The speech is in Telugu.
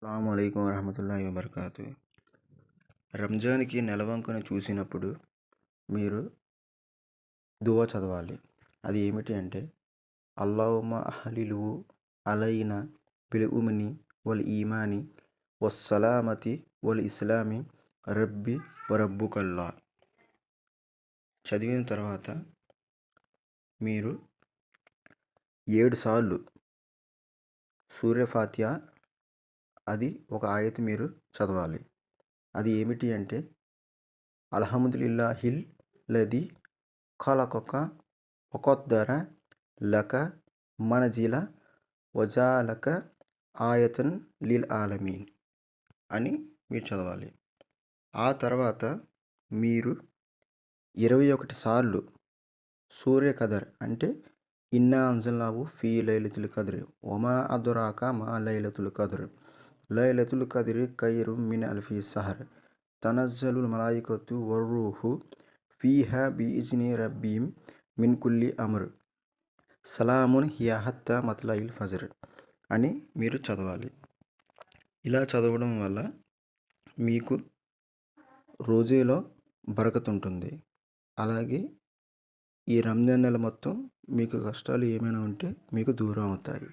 అస్సలాముఅలైకుం వరహమతుల్లాహి వబర్కాతు. రంజాన్కి నెలవంకను చూసినప్పుడు మీరు దువా చదవాలి. అది ఏమిటి అంటే, అల్లాహుమ్మ అహ్లిల్హు అలైనా బిల్ ఉమ్ని వల్ ఈమాని వస్సలామతి వల్ ఇస్లామి రబ్బి వరబ్బుకల్లా. చదివిన తర్వాత మీరు 7 సార్లు సూర్య ఫాతిహా, అది ఒక ఆయత్ మీరు చదవాలి. అది ఏమిటి అంటే, అల్హమ్దులిల్లాహిల్ లదీ ఖలకక వఖద్దర లక మనజిల వజాలక ఆయతన్ లిల్ ఆలమీన్ అని మీరు చదవాలి. ఆ తర్వాత మీరు 21 సార్లు సూర్య కదర్ అంటే ఇన్నా అంజల్నాహు ఫీ లైలతుల్ కద్ర్ వమా అద్రాక మా లైలతుల్ కద్ర్ లైలతుల్ కద్రి ఖైరుం మిన్ అల్ఫి షహర్ తనజ్జలుల్ మలాయికతు వర్-రూహు ఫీహా బిఇజ్ని రబ్బిహిం మిన్ కుల్లి అమ్ర్ సలామున్ హియ హత్తా మత్లఇల్ ఫజ్ర్ అని మీరు చదవాలి. ఇలా చదవడం వల్ల మీకు రోజులో బరకత్ ఉంటుంది. అలాగే ఈ రంజాన్ నెల మొత్తం మీకు కష్టాలు ఏమైనా ఉంటే మీకు దూరం అవుతాయి.